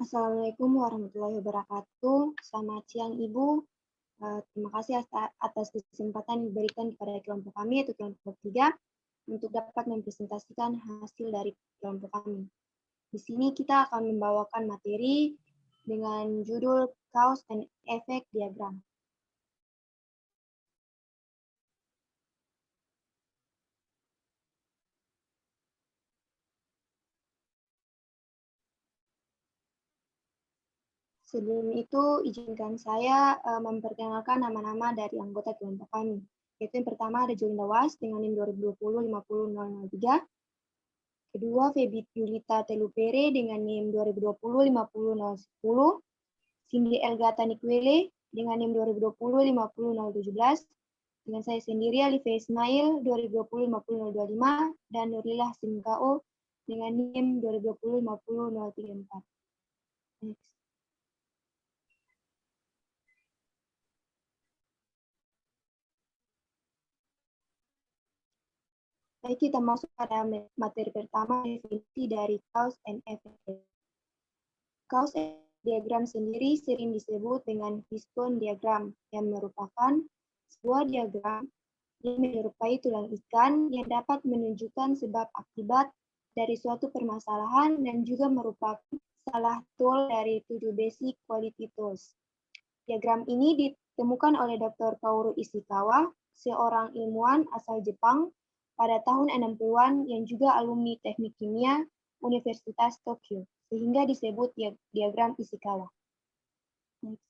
Assalamualaikum warahmatullahi wabarakatuh. Selamat siang Ibu. Terima kasih atas kesempatan yang diberikan kepada kelompok kami, yaitu kelompok 3, untuk dapat mempresentasikan hasil dari kelompok kami. Di sini kita akan membawakan materi dengan judul Cause and Effect Diagram. Sebelum itu, izinkan saya memperkenalkan nama-nama dari anggota kelompok kami. Yaitu yang pertama ada Jolinda Was dengan NIM 2020-50003. Kedua, Febi Yulita Telupere dengan NIM 2020-50010. Cindy Elgata Nikwele dengan NIM 2020-50017. Dengan saya sendiri, Alifia Ismail 2020-50025. Dan Nurlilah Simkao dengan NIM 2020-50034. Next. Baik, kita masuk pada materi pertama, definisi dari cause and effect. Cause and diagram sendiri sering disebut dengan fishbone diagram, yang merupakan sebuah diagram yang menyerupai tulang ikan yang dapat menunjukkan sebab akibat dari suatu permasalahan dan juga merupakan salah tool dari 7 basic quality tools. Diagram ini ditemukan oleh Dr. Kaoru Ishikawa, seorang ilmuwan asal Jepang pada tahun 60-an yang juga alumni Teknik Kimia Universitas Tokyo, sehingga disebut diagram Ishikawa. Next.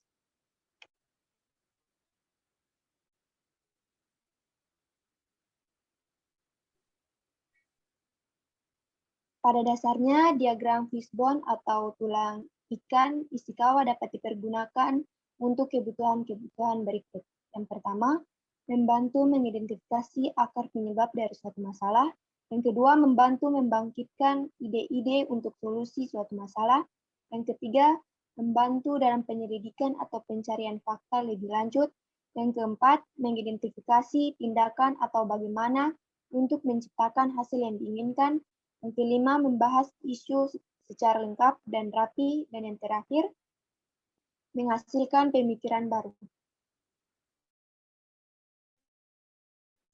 Pada dasarnya, diagram fishbone atau tulang ikan Ishikawa dapat dipergunakan untuk kebutuhan-kebutuhan berikut. Yang pertama, membantu mengidentifikasi akar penyebab dari suatu masalah. Yang kedua, membantu membangkitkan ide-ide untuk solusi suatu masalah. Yang ketiga, membantu dalam penyelidikan atau pencarian fakta lebih lanjut. Yang keempat, mengidentifikasi tindakan atau bagaimana untuk menciptakan hasil yang diinginkan. Yang kelima, membahas isu secara lengkap dan rapi. Dan yang terakhir, menghasilkan pemikiran baru.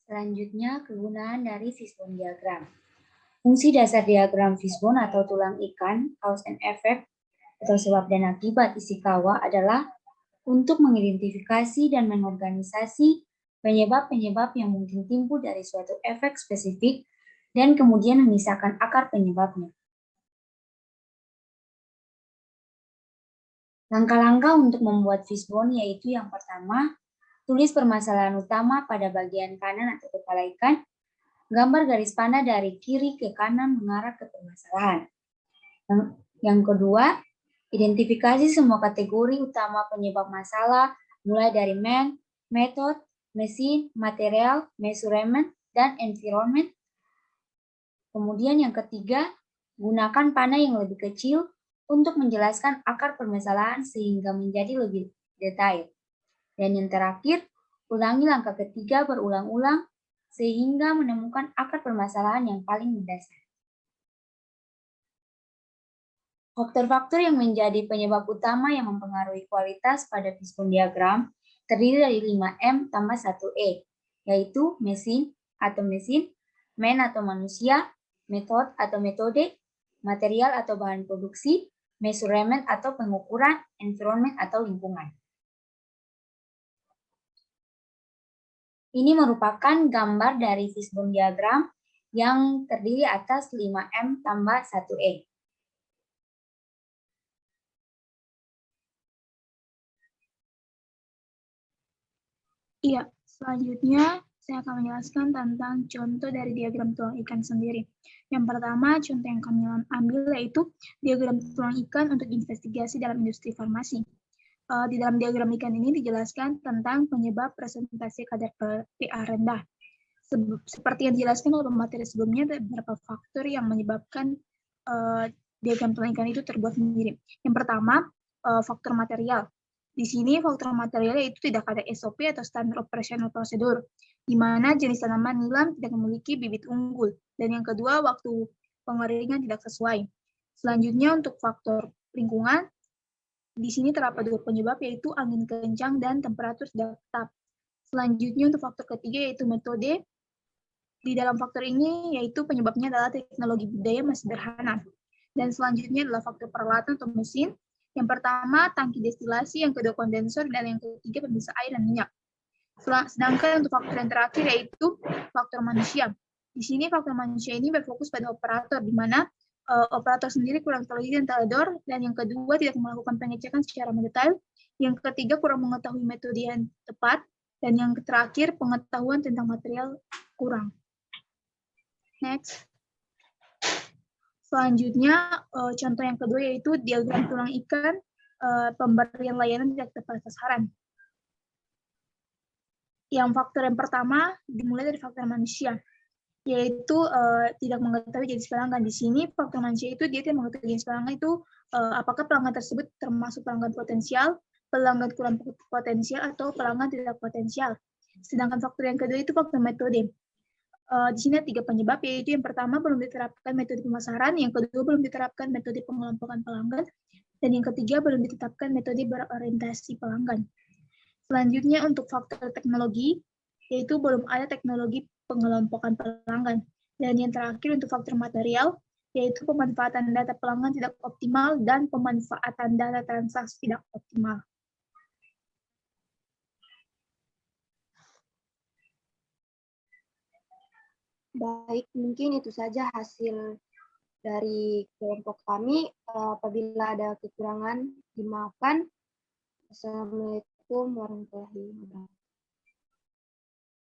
Selanjutnya, kegunaan dari fishbone diagram. Fungsi dasar diagram fishbone atau tulang ikan, cause and effect, atau sebab dan akibat Ishikawa adalah untuk mengidentifikasi dan mengorganisasi penyebab-penyebab yang mungkin timbul dari suatu efek spesifik dan kemudian memisahkan akar penyebabnya. Langkah-langkah untuk membuat fishbone yaitu yang pertama, tulis permasalahan utama pada bagian kanan atau kepala ikan. Gambar garis panah dari kiri ke kanan mengarah ke permasalahan. Yang kedua, identifikasi semua kategori utama penyebab masalah, mulai dari man, method, mesin, material, measurement, dan environment. Kemudian yang ketiga, gunakan panah yang lebih kecil untuk menjelaskan akar permasalahan sehingga menjadi lebih detail. Dan yang terakhir, ulangi langkah ketiga berulang-ulang sehingga menemukan akar permasalahan yang paling mendasar. Faktor-faktor yang menjadi penyebab utama yang mempengaruhi kualitas pada fishbone diagram terdiri dari 5M tambah 1E, yaitu mesin atau mesin, man atau manusia, method atau metode, material atau bahan produksi, measurement atau pengukuran, environment atau lingkungan. Ini merupakan gambar dari fishbone diagram yang terdiri atas 5M tambah 1E. Iya, selanjutnya saya akan menjelaskan tentang contoh dari diagram tulang ikan sendiri. Yang pertama, contoh yang kami ambil yaitu diagram tulang ikan untuk investigasi dalam industri farmasi. Di dalam diagram ikan ini dijelaskan tentang penyebab presentasi kadar pH rendah. Seperti yang dijelaskan dalam materi sebelumnya, ada beberapa faktor yang menyebabkan diagram tulang ikan itu terbuat mirip. Yang pertama, faktor material. Di sini faktor materialnya itu tidak ada SOP atau standar operational procedure, di mana jenis tanaman nilam tidak memiliki bibit unggul. Dan yang kedua, waktu pengeringan tidak sesuai. Selanjutnya untuk faktor lingkungan. Di sini terdapat dua penyebab, yaitu angin kencang dan temperatur tidak tetap. Selanjutnya untuk faktor ketiga yaitu metode. Di dalam faktor ini yaitu penyebabnya adalah teknologi budaya masih sederhana. Dan selanjutnya adalah faktor peralatan atau mesin. Yang pertama tangki destilasi, yang kedua kondensor, dan yang ketiga pemisah air dan minyak. Sedangkan untuk faktor yang terakhir yaitu faktor manusia. Di sini faktor manusia ini berfokus pada operator, di mana operator sendiri kurang teliti dan teledor, dan yang kedua tidak melakukan pengecekan secara mendetail, yang ketiga kurang mengetahui metode yang tepat, dan yang terakhir pengetahuan tentang material kurang. Next. Selanjutnya contoh yang kedua yaitu diagram tulang ikan, pemberian layanan tidak tepat sasaran. Yang faktor yang pertama dimulai dari faktor manusia, yaitu tidak mengetahui jenis pelanggan. Di sini faktor manusia itu dia tidak mengetahui jenis pelanggan itu apakah pelanggan tersebut termasuk pelanggan potensial, pelanggan kurang potensial, atau pelanggan tidak potensial. Sedangkan faktor yang kedua itu faktor metode. Di sini ada 3 penyebab, yaitu yang pertama belum diterapkan metode pemasaran, yang kedua belum diterapkan metode pengelompokan pelanggan, dan yang ketiga belum ditetapkan metode berorientasi pelanggan. Selanjutnya untuk faktor teknologi, yaitu belum ada teknologi pengelompokan pelanggan. Dan yang terakhir untuk faktor material, yaitu pemanfaatan data pelanggan tidak optimal dan pemanfaatan data transaksi tidak optimal. Baik, mungkin itu saja hasil dari kelompok kami. Apabila ada kekurangan, dimaafkan. Assalamualaikum warahmatullahi wabarakatuh.